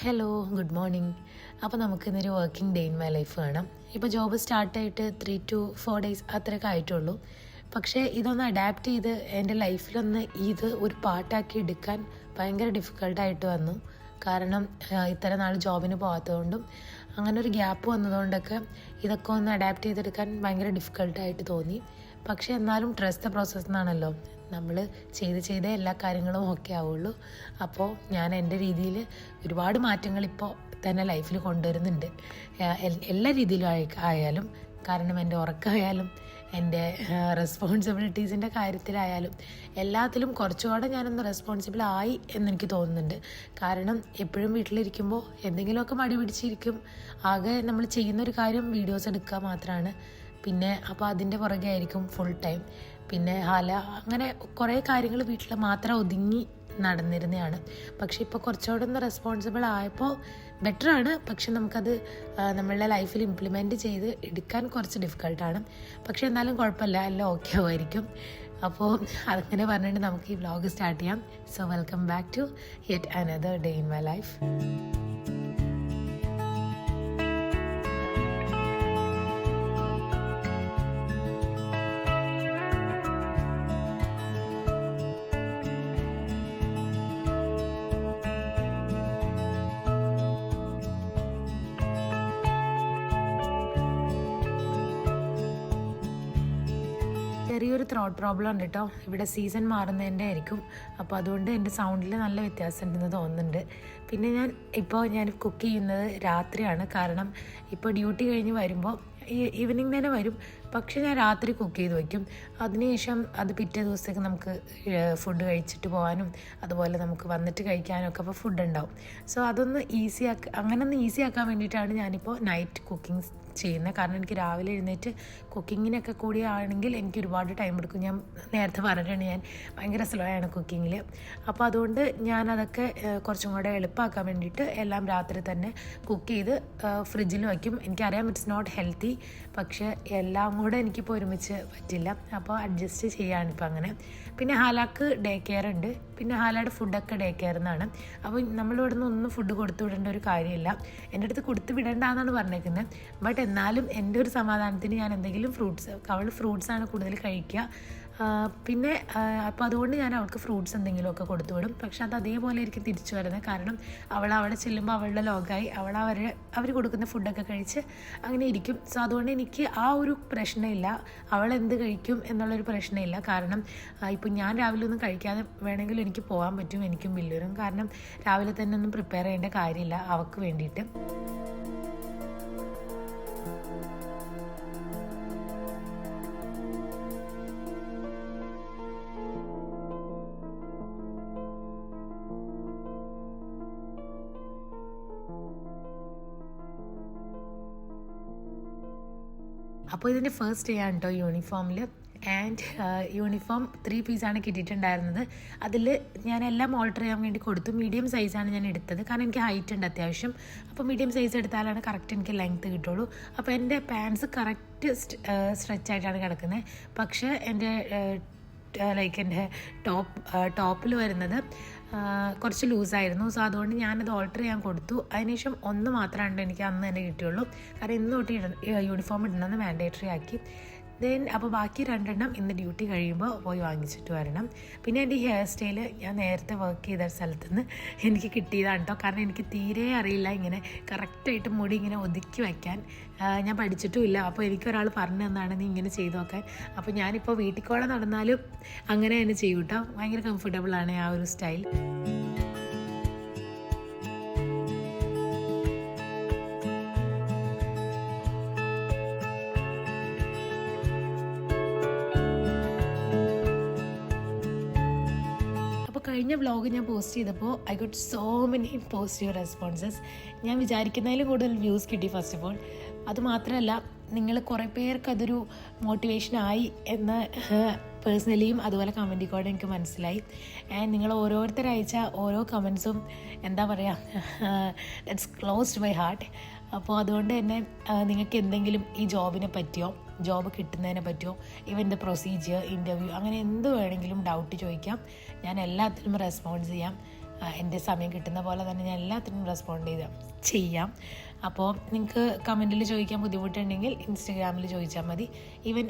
Hello, good morning. അപ്പോൾ നമുക്കിന്നൊരു working day in my life വേണം. ഇപ്പോൾ ജോബ് സ്റ്റാർട്ടായിട്ട് 3 to 4 days അത്രയൊക്കെ ആയിട്ടുള്ളൂ. പക്ഷേ ഇതൊന്ന് അഡാപ്റ്റ് ചെയ്ത് എൻ്റെ ലൈഫിലൊന്ന് ഇത് ഒരു പാർട്ടാക്കി എടുക്കാൻ ഭയങ്കര ഡിഫിക്കൽട്ടായിട്ട് വന്നു. കാരണം ഇത്ര നാൾ ജോബിന് പോകാത്തതുകൊണ്ടും അങ്ങനെ ഒരു ഗ്യാപ്പ് വന്നതുകൊണ്ടൊക്കെ ഇതൊക്കെ ഒന്ന് അഡാപ്റ്റ് ചെയ്തെടുക്കാൻ ഭയങ്കര ഡിഫിക്കൽട്ടായിട്ട് തോന്നി. പക്ഷേ എന്നാലും ട്രസ്റ്റ് ദ പ്രോസസ് എന്നാണല്ലോ, നമ്മൾ ചെയ്ത് എല്ലാ കാര്യങ്ങളും ഓക്കെ ആവുള്ളൂ. അപ്പോൾ ഞാൻ എൻ്റെ രീതിയിൽ ഒരുപാട് മാറ്റങ്ങൾ ഇപ്പോൾ തന്നെ ലൈഫിൽ കൊണ്ടുവരുന്നുണ്ട്. എല്ലാ രീതിയിലും ആയാലും, കാരണം എൻ്റെ ഉറക്കമായാലും എൻ്റെ റെസ്പോൺസിബിലിറ്റീസിൻ്റെ കാര്യത്തിലായാലും എല്ലാത്തിലും കുറച്ചുകൂടെ ഞാനൊന്ന് റെസ്പോൺസിബിൾ ആയി എന്നെനിക്ക് തോന്നുന്നുണ്ട്. കാരണം എപ്പോഴും വീട്ടിലിരിക്കുമ്പോൾ എന്തെങ്കിലുമൊക്കെ മടി പിടിച്ചിരിക്കും. ആകെ നമ്മൾ ചെയ്യുന്നൊരു കാര്യം വീഡിയോസ് എടുക്കുക മാത്രമാണ്. പിന്നെ അപ്പോൾ അതിൻ്റെ പുറകെ ആയിരിക്കും ഫുൾ ടൈം. പിന്നെ അങ്ങനെ കുറേ കാര്യങ്ങൾ വീട്ടിൽ മാത്രം ഒതുങ്ങി നടന്നിരുന്നതാണ്. പക്ഷെ ഇപ്പോൾ കുറച്ചുകൂടെ ഒന്ന് റെസ്പോൺസിബിൾ ആയപ്പോൾ ബെറ്ററാണ്. പക്ഷെ നമുക്കത് നമ്മളുടെ ലൈഫിൽ ഇംപ്ലിമെൻറ്റ് ചെയ്ത് എടുക്കാൻ കുറച്ച് ഡിഫിക്കൽട്ടാണ്. പക്ഷെ എന്നാലും കുഴപ്പമില്ല, എല്ലാം ഓക്കെ ആവുമായിരിക്കും. അപ്പോൾ അതങ്ങനെ പറഞ്ഞിട്ട് നമുക്ക് ഈ വ്ലോഗ് സ്റ്റാർട്ട് ചെയ്യാം. So welcome back to yet another day in my life. ചെറിയൊരു ത്രോട്ട് പ്രോബ്ലം ഉണ്ട് കേട്ടോ. ഇവിടെ സീസൺ മാറുന്നതിൻ്റെ ആയിരിക്കും. അപ്പോൾ അതുകൊണ്ട് എൻ്റെ സൗണ്ടിൽ നല്ല വ്യത്യാസം ഉണ്ടെന്ന് തോന്നുന്നുണ്ട്. പിന്നെ ഞാൻ കുക്ക് ചെയ്യുന്നത് രാത്രിയാണ്. കാരണം ഇപ്പോൾ ഡ്യൂട്ടി കഴിഞ്ഞ് വരുമ്പോൾ ഈവനിങ് തന്നെ വരും. പക്ഷേ ഞാൻ രാത്രി കുക്ക് ചെയ്ത് വയ്ക്കും. അതിനുശേഷം അത് പിറ്റേ ദിവസത്തേക്ക് നമുക്ക് ഫുഡ് കഴിച്ചിട്ട് പോകാനും അതുപോലെ നമുക്ക് വന്നിട്ട് കഴിക്കാനും ഒക്കെ അപ്പോൾ ഫുഡ് ഉണ്ടാവും. സോ അതൊന്ന് ഈസി ആക്കാൻ വേണ്ടിയിട്ടാണ് ഞാനിപ്പോൾ നൈറ്റ് കുക്കിംഗ് ചെയ്യുന്നത്. കാരണം എനിക്ക് രാവിലെ എഴുന്നേറ്റ് കുക്കിങ്ങിനൊക്കെ കൂടി ആണെങ്കിൽ എനിക്ക് ഒരുപാട് ടൈം എടുക്കും. ഞാൻ നേരത്തെ പറഞ്ഞിട്ടുണ്ട്, ഞാൻ ഭയങ്കര സ്ലോ ആണ് കുക്കിങ്ങിൽ. അപ്പോൾ അതുകൊണ്ട് ഞാനതൊക്കെ കുറച്ചും കൂടെ എളുപ്പമാക്കാൻ വേണ്ടിയിട്ട് എല്ലാം രാത്രി തന്നെ കുക്ക് ചെയ്ത് ഫ്രിഡ്ജിൽ വയ്ക്കും. എനിക്കറിയാം ഇറ്റ്സ് നോട്ട് ഹെൽത്തി, പക്ഷേ എല്ലാം കൂടെ എനിക്കിപ്പോൾ ഒരുമിച്ച് പറ്റില്ല. അപ്പോൾ അഡ്ജസ്റ്റ് ചെയ്യാനിപ്പോൾ അങ്ങനെ. പിന്നെ ഹാലാക്ക് ഡേ കെയർ ഉണ്ട്. പിന്നെ ഹാലയുടെ ഫുഡൊക്കെ ഡേ കെയർ എന്നാണ്. അപ്പോൾ നമ്മളിവിടെ നിന്ന് ഒന്നും ഫുഡ് കൊടുത്തു വിടേണ്ട ഒരു കാര്യമില്ല. എൻ്റെ അടുത്ത് കൊടുത്തു വിടേണ്ടെന്നാണ് പറഞ്ഞേക്കുന്നത്. ബട്ട് എന്നാലും എൻ്റെ ഒരു സമാധാനത്തിന് ഞാൻ എന്തെങ്കിലും അവൾ ഫ്രൂട്ട്സാണ് കൂടുതൽ കഴിക്കുക. പിന്നെ അപ്പോൾ അതുകൊണ്ട് ഞാൻ അവൾക്ക് ഫ്രൂട്ട്സ് എന്തെങ്കിലുമൊക്കെ കൊടുത്തു വിടും. പക്ഷെ അത് അതേപോലെ ആയിരിക്കും തിരിച്ചു വരുന്നത്. കാരണം അവൾ അവിടെ ചെല്ലുമ്പോൾ അവളുടെ ലോകമായി അവർ കൊടുക്കുന്ന ഫുഡൊക്കെ കഴിച്ച് അങ്ങനെ ഇരിക്കും. സോ അതുകൊണ്ട് എനിക്ക് ആ ഒരു പ്രശ്നമില്ല, അവൾ എന്ത് കഴിക്കും എന്നുള്ളൊരു പ്രശ്നമില്ല. കാരണം ഇപ്പോൾ ഞാൻ രാവിലെ ഒന്നും കഴിക്കാതെ വേണമെങ്കിലും എനിക്ക് പോകാൻ പറ്റും, എനിക്കും ബില്ല് വരും. കാരണം രാവിലെ തന്നെ ഒന്നും പ്രിപ്പയർ ചെയ്യേണ്ട കാര്യമില്ല അവൾക്ക് വേണ്ടിയിട്ട്. അപ്പോൾ ഇതിൻ്റെ ഫസ്റ്റ് ഡേ ആണ് കേട്ടോ യൂണിഫോമിൽ. ആൻഡ് യൂണിഫോം 3 പീസാണ് കിട്ടിയിട്ടുണ്ടായിരുന്നത്. അതിൽ ഞാൻ എല്ലാം ഓൾട്ടർ ചെയ്യാൻ വേണ്ടി കൊടുത്തു. മീഡിയം സൈസാണ് ഞാൻ എടുത്തത്, കാരണം എനിക്ക് ഹൈറ്റ് ഉണ്ട് അത്യാവശ്യം. അപ്പോൾ മീഡിയം സൈസ് എടുത്താലാണ് കറക്റ്റ് എനിക്ക് ലെങ്ത്ത് കിട്ടുള്ളൂ. അപ്പോൾ എൻ്റെ പാൻസ് കറക്റ്റ് സ്ട്രെച്ചായിട്ടാണ് കിടക്കുന്നത്. പക്ഷേ എൻ്റെ എൻ്റെ ടോപ്പിൽ വരുന്നത് കുറച്ച് ലൂസായിരുന്നു. സോ അതുകൊണ്ട് ഞാനത് ഓൾട്ടർ ചെയ്യാൻ കൊടുത്തു. അതിനുശേഷം ഒന്ന് മാത്രമാണ് എനിക്ക് അന്ന് തന്നെ കിട്ടിയുള്ളൂ. കാരണം ഇന്ന് തൊട്ട് യൂണിഫോം ഇടണമെന്ന് മാൻഡേറ്ററി ആക്കി. അപ്പോൾ ബാക്കി 2 എണ്ണം ഇന്ന് ഡ്യൂട്ടി കഴിയുമ്പോൾ പോയി വാങ്ങിച്ചിട്ട് വരണം. പിന്നെ എൻ്റെ ഹെയർ സ്റ്റൈല് ഞാൻ നേരത്തെ വർക്ക് ചെയ്ത സ്ഥലത്തുനിന്ന് എനിക്ക് കിട്ടിയതാണ് കേട്ടോ. കാരണം എനിക്ക് തീരെ അറിയില്ല ഇങ്ങനെ കറക്റ്റായിട്ട് മുടി ഇങ്ങനെ ഒതുക്കി വയ്ക്കാൻ. ഞാൻ പഠിച്ചിട്ടുമില്ല. അപ്പോൾ എനിക്കൊരാൾ പറഞ്ഞു തന്നാണ് നീ ഇങ്ങനെ ചെയ്തു നോക്കാൻ. അപ്പോൾ ഞാനിപ്പോൾ വീട്ടിൽ കൂടെ നടന്നാലും അങ്ങനെ തന്നെ ചെയ്യും കേട്ടോ. ഭയങ്കര കംഫർട്ടബിളാണ് ആ ഒരു സ്റ്റൈൽ. കഴിഞ്ഞ വ്ലോഗ് ഞാൻ പോസ്റ്റ് ചെയ്തപ്പോൾ I got so many positive responses. ഞാൻ വിചാരിക്കുന്നതിലും കൂടുതൽ വ്യൂസ് കിട്ടി ഫസ്റ്റ് ഓഫ് ഓൾ. അതുമാത്രമല്ല, നിങ്ങൾ കുറേ പേർക്ക് അതൊരു മോട്ടിവേഷനായി എന്ന് പേഴ്സണലിയും അതുപോലെ കമൻറ്റിൽ കൂടെ എനിക്ക് മനസ്സിലായി. ആൻഡ് നിങ്ങൾ ഓരോരുത്തരയച്ച ഓരോ കമൻസും എന്താ പറയുക, ദാറ്റ്സ് ക്ലോസ്ഡ് മൈ ഹാർട്ട്. അപ്പോൾ അതുകൊണ്ട് തന്നെ നിങ്ങൾക്ക് എന്തെങ്കിലും ഈ ജോബിനെ പറ്റിയോ ജോബ് കിട്ടുന്നതിനെ പറ്റിയോ ഇവൻ്റെ പ്രൊസീജിയർ ഇൻ്റർവ്യൂ അങ്ങനെ എന്ത് വേണമെങ്കിലും ഡൗട്ട് ചോദിക്കാം. ഞാൻ എല്ലാത്തിനും റെസ്പോൺസ് ചെയ്യാം. എൻ്റെ സമയം കിട്ടുന്ന പോലെ തന്നെ ഞാൻ എല്ലാത്തിനും റെസ്പോണ്ട് ചെയ്യാം. അപ്പോൾ നിങ്ങൾക്ക് കമൻറ്റിൽ ചോദിക്കാൻ ബുദ്ധിമുട്ടുണ്ടെങ്കിൽ ഇൻസ്റ്റഗ്രാമിൽ ചോദിച്ചാൽ മതി. ഈവൻ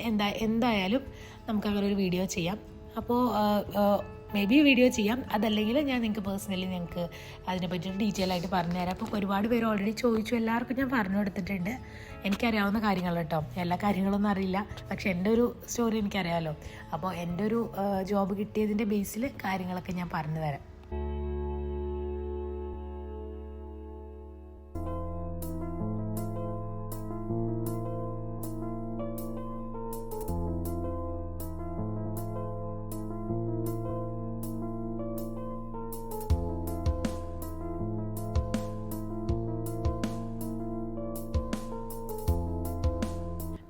എന്തായാലും നമുക്കങ്ങനെ ഒരു വീഡിയോ ചെയ്യാം. അപ്പോൾ മേ ബി വീഡിയോ ചെയ്യാം, അതല്ലെങ്കിൽ ഞാൻ നിങ്ങൾക്ക് പേഴ്സണലി ഞങ്ങൾക്ക് അതിനെപ്പറ്റി ഡീറ്റെയിൽ ആയിട്ട് പറഞ്ഞുതരാം. അപ്പോൾ ഒരുപാട് പേര് ഓൾറെഡി ചോദിച്ചു, എല്ലാവർക്കും ഞാൻ പറഞ്ഞു കൊടുത്തിട്ടുണ്ട്. എനിക്കറിയാവുന്ന കാര്യങ്ങൾ കേട്ടോ, എല്ലാ കാര്യങ്ങളൊന്നും അറിയില്ല, പക്ഷെ എൻ്റെ ഒരു സ്റ്റോറി എനിക്കറിയാമല്ലോ. അപ്പോൾ എൻ്റെ ഒരു ജോബ് കിട്ടിയതിൻ്റെ ബേസിൽ കാര്യങ്ങളൊക്കെ ഞാൻ പറഞ്ഞു തരാം.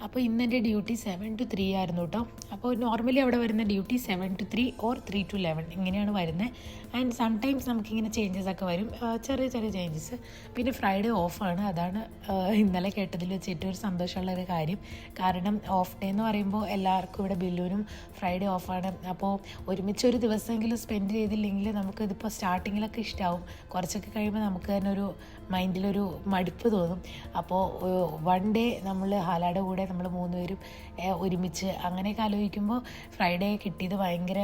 അപ്പോൾ ഇന്ന് എൻ്റെ ഡ്യൂട്ടി 7 to 3 ആയിരുന്നു കേട്ടോ. അപ്പോൾ നോർമലി അവിടെ വരുന്ന ഡ്യൂട്ടി 7 to 3 or 3 to 11 ഇങ്ങനെയാണ് വരുന്നത്. ആൻഡ് സംടൈംസ് നമുക്കിങ്ങനെ ചേഞ്ചസ് ഒക്കെ വരും, ചെറിയ ചെറിയ ചേഞ്ചസ്. പിന്നെ ഫ്രൈഡേ ഓഫാണ്, അതാണ് ഇന്നലെ കേട്ടതിൽ വെച്ച് ഏറ്റവും ഒരു സന്തോഷമുള്ളൊരു കാര്യം. കാരണം ഓഫ് ഡേ എന്ന് പറയുമ്പോൾ എല്ലാവർക്കും ഇവിടെ ബില്ലുവിനും ഫ്രൈഡേ ഓഫാണ്. അപ്പോൾ ഒരുമിച്ചൊരു ദിവസമെങ്കിലും സ്പെൻഡ് ചെയ്തില്ലെങ്കിൽ നമുക്കിതിപ്പോൾ സ്റ്റാർട്ടിങ്ങിലൊക്കെ ഇഷ്ടമാവും, കുറച്ചൊക്കെ കഴിയുമ്പോൾ നമുക്ക് തന്നെ ഒരു മൈൻഡിലൊരു മടുപ്പ് തോന്നും. അപ്പോൾ 1 ഡേ നമ്മൾ ഹാലയുടെ കൂടെ നമ്മൾ 3 പേരും ഒരുമിച്ച് അങ്ങനെയൊക്കെ ആലോചിക്കുമ്പോൾ ഫ്രൈഡേ കിട്ടിയത് ഭയങ്കര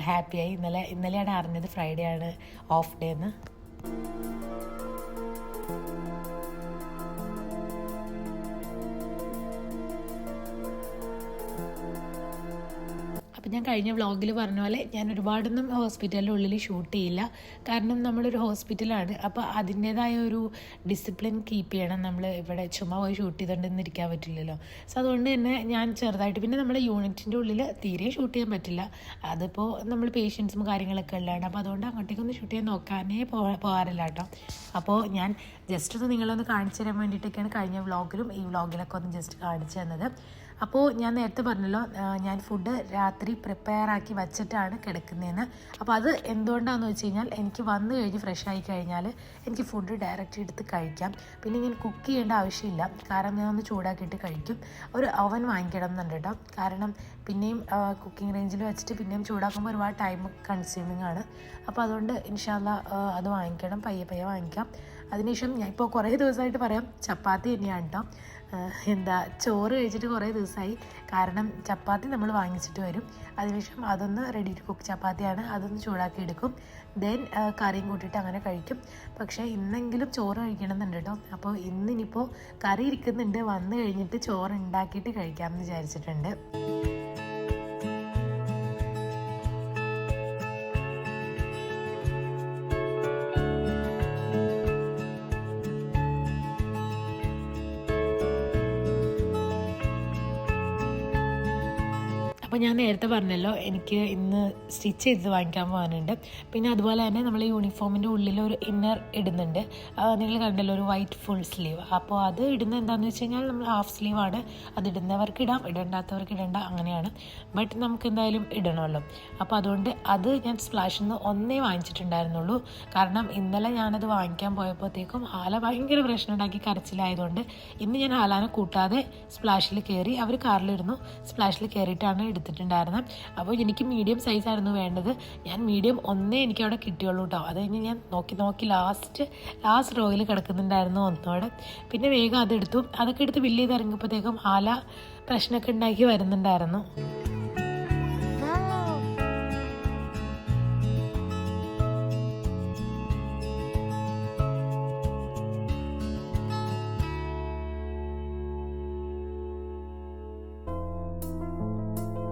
ഹാപ്പിയായി. ഇന്നലെയാണ് അറിഞ്ഞത് ഫ്രൈഡേ ആണ് ഓഫ് ഡേ എന്ന്. അപ്പോൾ ഞാൻ കഴിഞ്ഞ വ്ളോഗിൽ പറഞ്ഞ പോലെ ഞാൻ ഒരുപാടൊന്നും ഹോസ്പിറ്റലിൻ്റെ ഉള്ളിൽ ഷൂട്ട് ചെയ്യില്ല. കാരണം നമ്മളൊരു ഹോസ്പിറ്റലാണ്, അപ്പോൾ അതിൻ്റേതായ ഒരു ഡിസിപ്ലിൻ കീപ്പ് ചെയ്യണം. നമ്മൾ ഇവിടെ ചുമ്മാ പോയി ഷൂട്ട് ചെയ്തുകൊണ്ടൊന്നും ഇരിക്കാൻ പറ്റില്ലല്ലോ. സോ അതുകൊണ്ട് തന്നെ ഞാൻ ചെറുതായിട്ട്, പിന്നെ നമ്മുടെ യൂണിറ്റിൻ്റെ ഉള്ളിൽ തീരെ ഷൂട്ട് ചെയ്യാൻ പറ്റില്ല, അതിപ്പോൾ നമ്മൾ പേഷ്യൻസും കാര്യങ്ങളൊക്കെ ഉള്ളതാണ്. അപ്പോൾ അതുകൊണ്ട് അങ്ങോട്ടേക്കൊന്ന് ഷൂട്ട് ചെയ്യാൻ നോക്കാനേ പോകാറില്ല കേട്ടോ. അപ്പോൾ ഞാൻ ജസ്റ്റ് ഒന്ന് നിങ്ങളൊന്ന് കാണിച്ചു തരാൻ വേണ്ടിയിട്ടൊക്കെയാണ് കഴിഞ്ഞ വ്ളോഗിലും ഈ വ്ളോഗിലൊക്കെ ഒന്ന് ജസ്റ്റ് കാണിച്ചു തന്നത്. അപ്പോൾ ഞാൻ നേരത്തെ പറഞ്ഞല്ലോ, ഞാൻ ഫുഡ് രാത്രി പ്രിപ്പയർ ആക്കി വച്ചിട്ടാണ് കിടക്കുന്നതെന്ന്. അപ്പോൾ അത് എന്തുകൊണ്ടാണെന്ന് വെച്ച് കഴിഞ്ഞാൽ, എനിക്ക് വന്നു കഴിഞ്ഞ് ഫ്രഷ് ആയി കഴിഞ്ഞാൽ എനിക്ക് ഫുഡ് ഡയറക്റ്റ് എടുത്ത് കഴിക്കാം. പിന്നെ ഞാൻ കുക്ക് ചെയ്യേണ്ട ആവശ്യമില്ല, കാരണം ഞാൻ ഒന്ന് ചൂടാക്കിയിട്ട് കഴിക്കും. ഒരു അവൻ വാങ്ങിക്കണം എന്നുണ്ട് കേട്ടോ, കാരണം പിന്നെയും കുക്കിംഗ് റേഞ്ചിൽ വെച്ചിട്ട് പിന്നെയും ചൂടാക്കുമ്പോൾ ഒരുപാട് ടൈം കൺസ്യൂമിങ് ആണ്. അപ്പോൾ അതുകൊണ്ട് ഇൻഷാ അല്ലാ അത് വാങ്ങിക്കണം, പയ്യെ വാങ്ങിക്കാം. അതിനുശേഷം ഞാൻ ഇപ്പോൾ കുറേ ദിവസമായിട്ട് പറയാം, ചപ്പാത്തി തന്നെയാണ് കേട്ടോ. ചോറ് കഴിച്ചിട്ട് കുറേ ദിവസമായി, കാരണം ചപ്പാത്തി നമ്മൾ വാങ്ങിച്ചിട്ട് വരും. അതിനുശേഷം അതൊന്ന് റെഡി ടു കുക്ക് ചപ്പാത്തിയാണ്, അതൊന്ന് ചൂടാക്കി എടുക്കും. ദെൻ കറിയും കൂട്ടിയിട്ട് അങ്ങനെ കഴിക്കും. പക്ഷേ ഇന്നെങ്കിലും ചോറ് കഴിക്കണം എന്നുണ്ട് കേട്ടോ. അപ്പോൾ ഇന്നിനിപ്പോൾ കറി ഇരിക്കുന്നുണ്ട്, വന്നു കഴിഞ്ഞിട്ട് ചോറ് ഉണ്ടാക്കിയിട്ട് കഴിക്കാമെന്ന് വിചാരിച്ചിട്ടുണ്ട്. അപ്പോൾ ഞാൻ നേരത്തെ പറഞ്ഞല്ലോ, എനിക്ക് ഇന്ന് സ്റ്റിച്ച് ചെയ്ത് വാങ്ങിക്കാൻ പോകാനുണ്ട്. പിന്നെ അതുപോലെ തന്നെ നമ്മൾ യൂണിഫോമിൻ്റെ ഉള്ളിൽ ഒരു ഇന്നർ ഇടുന്നുണ്ട്, നിങ്ങൾ കണ്ടല്ലോ, ഒരു വൈറ്റ് ഫുൾ സ്ലീവ്. അപ്പോൾ അത് ഇടുന്നത് എന്താണെന്ന് വെച്ച് കഴിഞ്ഞാൽ നമ്മൾ ഹാഫ് സ്ലീവാണ്, അത് ഇടുന്നവർക്ക് ഇടാം, ഇടണ്ടാത്തവർക്ക് ഇടണ്ട, അങ്ങനെയാണ്. ബട്ട് നമുക്ക് എന്തായാലും ഇടണമല്ലോ. അപ്പോൾ അതുകൊണ്ട് അത് ഞാൻ സ്പ്ലാഷിൽ നിന്ന് ഒന്നേ വാങ്ങിച്ചിട്ടുണ്ടായിരുന്നുള്ളൂ. കാരണം ഇന്നലെ ഞാനത് വാങ്ങിക്കാൻ പോയപ്പോഴത്തേക്കും ഹാല ഭയങ്കര പ്രശ്നം ഉണ്ടാക്കി, കരച്ചിലായതുകൊണ്ട് ഇന്ന് ഞാൻ ഹാലാനെ കൂട്ടാതെ സ്പ്ലാഷിൽ കയറി, അവർ കാറിലിരുന്നു, സ്പ്ലാഷിൽ കയറിയിട്ടാണ് എടുത്തിട്ടുണ്ടായിരുന്നത്. അപ്പോൾ എനിക്ക് മീഡിയം സൈസായിരുന്നു വേണ്ടത്, ഞാൻ മീഡിയം ഒന്നേ എനിക്ക് അവിടെ കിട്ടിയുള്ളൂ കേട്ടോ. അത് കഴിഞ്ഞ് ഞാൻ നോക്കി ലാസ്റ്റ് റോയിൽ കിടക്കുന്നുണ്ടായിരുന്നു ഒന്നോടെ. പിന്നെ വേഗം അതെടുത്തു, അതൊക്കെ എടുത്ത് ബില്ല് ചെയ്ത് ഇറങ്ങിയപ്പോഴത്തേക്കും ഹാല പ്രശ്നമൊക്കെ ഉണ്ടാക്കി വരുന്നുണ്ടായിരുന്നു.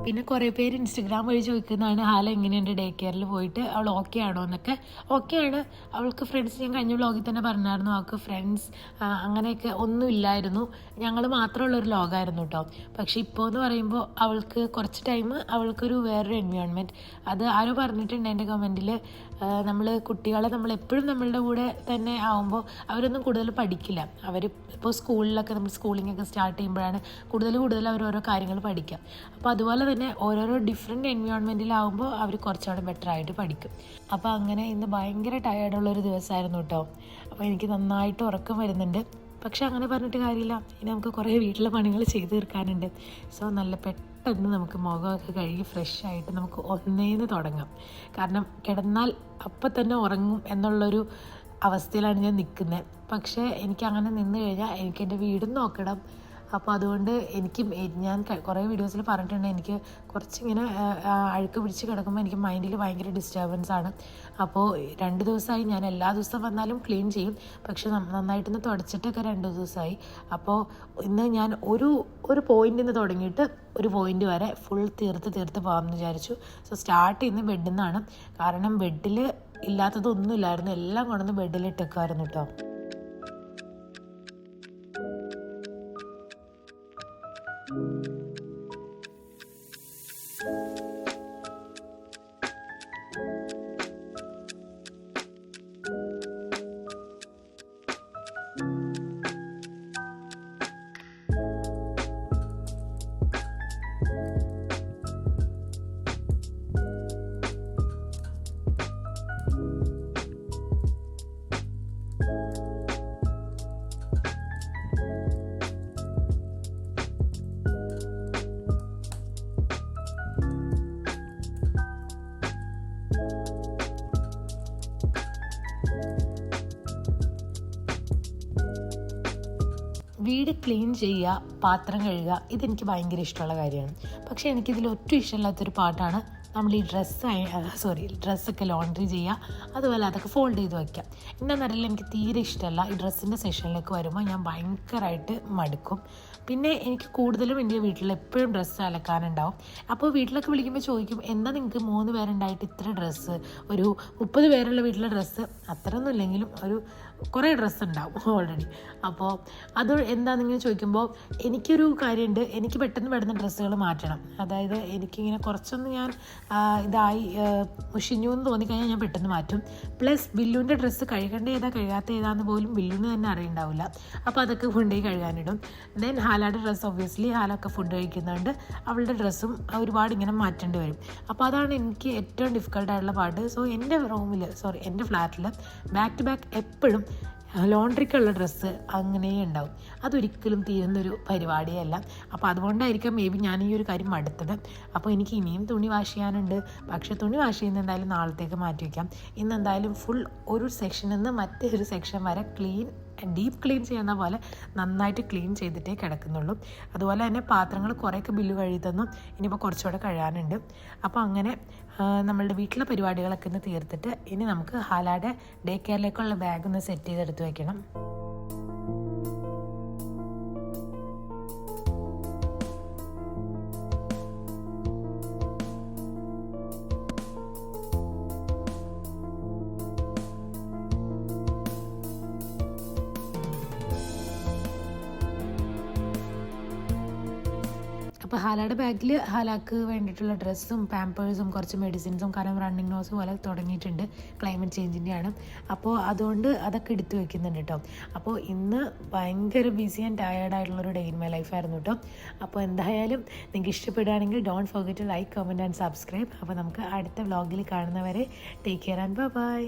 പിന്നെ കുറേ പേര് ഇൻസ്റ്റഗ്രാം വഴി ചോദിക്കുന്നതാണ്, ഹാല എങ്ങനെയുണ്ട് ഡേ കെയറിൽ പോയിട്ട്, അവൾ ഓക്കെ ആണോ എന്നൊക്കെ. ഓക്കെയാണ്, അവൾക്ക് ഫ്രണ്ട്സ്, ഞാൻ കഴിഞ്ഞ വ്ളോഗിൽ തന്നെ പറഞ്ഞായിരുന്നു, അവൾക്ക് ഫ്രണ്ട്സ് അങ്ങനെയൊക്കെ ഒന്നും ഇല്ലായിരുന്നു, ഞങ്ങൾ മാത്രമുള്ളൊരു ലോകമായിരുന്നു കേട്ടോ. പക്ഷേ ഇപ്പോൾ എന്ന് പറയുമ്പോൾ അവൾക്ക് കുറച്ച് ടൈം അവൾക്കൊരു വേറൊരു എൻവയോൺമെൻറ്റ്, അത് ആരോ പറഞ്ഞിട്ടുണ്ട് എൻ്റെ കമൻറ്റിൽ, കുട്ടികളെ നമ്മളെപ്പോഴും നമ്മളുടെ കൂടെ തന്നെ ആവുമ്പോൾ അവരൊന്നും കൂടുതൽ പഠിക്കില്ല. അവർ ഇപ്പോൾ സ്കൂളിലൊക്കെ നമ്മൾ സ്കൂളിങ്ങൊക്കെ സ്റ്റാർട്ട് ചെയ്യുമ്പോഴാണ് കൂടുതൽ അവർ ഓരോ കാര്യങ്ങൾ പഠിക്കുക. അപ്പോൾ അതുപോലെ തന്നെ ഓരോരോ ഡിഫറെൻറ്റ് എൻവയോൺമെൻറ്റിലാവുമ്പോൾ അവർ കുറച്ചുകൂടെ ബെറ്ററായിട്ട് പഠിക്കും. അപ്പോൾ അങ്ങനെ ഇന്ന് ഭയങ്കര ടയേർഡുള്ളൊരു ദിവസമായിരുന്നു കേട്ടോ. അപ്പോൾ എനിക്ക് നന്നായിട്ട് ഉറക്കം വരുന്നുണ്ട്. പക്ഷെ അങ്ങനെ പറഞ്ഞിട്ട് കാര്യമില്ല, ഇനി നമുക്ക് കുറേ വീട്ടിലെ പണികൾ ചെയ്ത് തീർക്കാനുണ്ട്. സോ നല്ല പെട്ടെന്ന് നമുക്ക് മുഖമൊക്കെ കഴുകി ഫ്രഷായിട്ട് നമുക്ക് ഒന്നേന്ന് തുടങ്ങാം. കാരണം കിടന്നാൽ അപ്പം തന്നെ ഉറങ്ങും എന്നുള്ളൊരു അവസ്ഥയിലാണ് ഞാൻ നിൽക്കുന്നത്. പക്ഷേ എനിക്കങ്ങനെ നിന്ന് കഴിഞ്ഞാൽ എനിക്ക് എൻ്റെ വീടും നോക്കണം. അപ്പോൾ അതുകൊണ്ട് ഞാൻ കുറേ വീഡിയോസിൽ പറഞ്ഞിട്ടുണ്ട്, എനിക്ക് കുറച്ചിങ്ങനെ അഴുക്ക് പിടിച്ച് കിടക്കുമ്പോൾ എനിക്ക് മൈൻഡിൽ ഭയങ്കര ഡിസ്റ്റർബൻസ് ആണ്. അപ്പോൾ 2 ദിവസമായി ഞാൻ എല്ലാ ദിവസവും വന്നാലും ക്ലീൻ ചെയ്യും, പക്ഷെ നന്നായിട്ടൊന്ന് തുടച്ചിട്ടൊക്കെ 2 ദിവസമായി. അപ്പോൾ ഇന്ന് ഞാൻ ഒരു പോയിൻ്റിൽ നിന്ന് തുടങ്ങിയിട്ട് ഒരു പോയിൻ്റ് വരെ ഫുൾ തീർത്ത് പോകാമെന്ന് വിചാരിച്ചു. സോ സ്റ്റാർട്ട് ചെയ്യുന്നത് ബെഡിൽ നിന്നാണ്. കാരണം ബെഡിൽ ഇല്ലാത്തതൊന്നും ഇല്ലായിരുന്നു, എല്ലാം കൊണ്ടുവന്ന് ബെഡിലിട്ടേക്കായിരുന്നു കേട്ടോ. വീട് ക്ലീൻ ചെയ്യുക, പാത്രം കഴുകുക, ഇതെനിക്ക് ഭയങ്കര ഇഷ്ടമുള്ള കാര്യമാണ്. പക്ഷേ എനിക്കിതിൽ ഒട്ടും ഇഷ്ടമില്ലാത്തൊരു പാട്ടാണ് നമ്മൾ ഈ ഡ്രസ്സൊക്കെ ലോണ്ട്രി ചെയ്യുക, അതുപോലെ അതൊക്കെ ഫോൾഡ് ചെയ്ത് വയ്ക്കുക. എന്താണെന്നറിയില്ല, എനിക്ക് തീരെ ഇഷ്ടമല്ല. ഈ ഡ്രസ്സിൻ്റെ സെഷനിലേക്ക് വരുമ്പോൾ ഞാൻ ഭയങ്കരമായിട്ട് മടുക്കും. പിന്നെ എനിക്ക് കൂടുതലും എൻ്റെ വീട്ടിൽ എപ്പോഴും ഡ്രസ്സ് അലക്കാനുണ്ടാവും. അപ്പോൾ വീട്ടിലൊക്കെ വിളിക്കുമ്പോൾ ചോദിക്കും, എന്താ നിങ്ങൾക്ക് 3 പേരുണ്ടായിട്ട് ഇത്ര ഡ്രസ്സ്? ഒരു 30 പേരുള്ള വീട്ടിലെ ഡ്രസ്സ് അത്രയൊന്നും ഇല്ലെങ്കിലും കുറേ ഡ്രസ്സ് ഉണ്ടാവും ഓൾറെഡി. അപ്പോൾ അത് എന്താണെന്നിങ്ങനെ ചോദിക്കുമ്പോൾ എനിക്കൊരു കാര്യമുണ്ട്, എനിക്ക് പെട്ടെന്ന് ഡ്രസ്സുകൾ മാറ്റണം. അതായത് എനിക്കിങ്ങനെ കുറച്ചൊന്ന് ഞാൻ മുഷിഞ്ഞു എന്ന് തോന്നിക്കഴിഞ്ഞാൽ ഞാൻ പെട്ടെന്ന് മാറ്റും. പ്ലസ് ബില്ലുവിൻ്റെ ഡ്രസ്സ് കഴുകേണ്ട കഴുകാത്ത ഏതാന്ന് പോലും ബില്ലുവിന് തന്നെ അറിയുണ്ടാവില്ല. അപ്പോൾ അതൊക്കെ കൊണ്ടുപോയി കഴുകാനിടും. ദെൻ ഹാലയുടെ ഡ്രസ്സ് ഒബ്വിയസ്ലി ഹാലൊക്കെ ഫുഡ് കഴിക്കുന്നുണ്ട്, അവളുടെ ഡ്രസ്സും ഒരുപാട് ഇങ്ങനെ മാറ്റേണ്ടി വരും. അപ്പോൾ അതാണ് എനിക്ക് ഏറ്റവും ഡിഫിക്കൽട്ടായിട്ടുള്ള പാട്ട്. സോ എൻ്റെ ഫ്ലാറ്റിൽ ബാക്ക് ടു ബാക്ക് എപ്പോഴും ലോണ്ട്രിക്കുള്ള ഡ്രസ്സ് അങ്ങനെ ഉണ്ടാവും. അതൊരിക്കലും തീരുന്നൊരു പരിപാടിയല്ല. അപ്പോൾ അതുകൊണ്ടായിരിക്കും മേ ബി ഞാൻ ഈ ഒരു കാര്യം മടുത്തത്. അപ്പോൾ എനിക്ക് ഇനിയും തുണി വാഷ് ചെയ്യാനുണ്ട്. പക്ഷേ തുണി വാഷ് ചെയ്യുന്ന എന്തായാലും നാളത്തേക്ക് മാറ്റി വയ്ക്കാം. ഇന്ന് എന്തായാലും ഫുൾ ഒരു സെക്ഷനിൽ നിന്ന് മറ്റൊരു സെക്ഷൻ വരെ ഡീപ്പ് ക്ലീൻ ചെയ്യുന്ന പോലെ നന്നായിട്ട് ക്ലീൻ ചെയ്തിട്ടേ കിടക്കുന്നുള്ളൂ. അതുപോലെ തന്നെ പാത്രങ്ങൾ കുറേയൊക്കെ ബില്ല് കഴുകി തന്നു, ഇനിയിപ്പോൾ കുറച്ചുകൂടെ കഴുകാനുണ്ട്. അപ്പോൾ അങ്ങനെ നമ്മളുടെ വീട്ടിലെ പരിപാടികളൊക്കെ ഒന്ന് തീർത്തിട്ട് ഇനി നമുക്ക് ഹാലയുടെ ഡേ കെയറിലേക്കുള്ള ബാഗ് ഒന്ന് സെറ്റ് ചെയ്തെടുത്ത് വയ്ക്കണം. അപ്പോൾ ഹാലയുടെ ബാഗിൽ ഹാലാക്ക് വേണ്ടിയിട്ടുള്ള ഡ്രസ്സും പാമ്പേഴ്സും കുറച്ച് മെഡിസിൻസും, കാരണം റണ്ണിങ് നോസ് പോലെ തുടങ്ങിയിട്ടുണ്ട്, ക്ലൈമറ്റ് ചേഞ്ചിൻ്റെയാണ്. അപ്പോൾ അതുകൊണ്ട് അതൊക്കെ എടുത്തു വയ്ക്കുന്നുണ്ട് കേട്ടോ. അപ്പോൾ ഇന്ന് ഭയങ്കര ബിസി ആൻഡ് ടയേർഡായിട്ടുള്ളൊരു ഡേ ഇൻ മൈ ലൈഫായിരുന്നു കേട്ടോ. അപ്പോൾ എന്തായാലും നിങ്ങൾക്ക് ഇഷ്ടപ്പെടുകയാണെങ്കിൽ don't forget to like, comment and subscribe. അപ്പോൾ നമുക്ക് അടുത്ത വ്ളോഗിൽ കാണുന്നവരെ ടേക്ക് കെയർ ആൻഡ് ബൈ.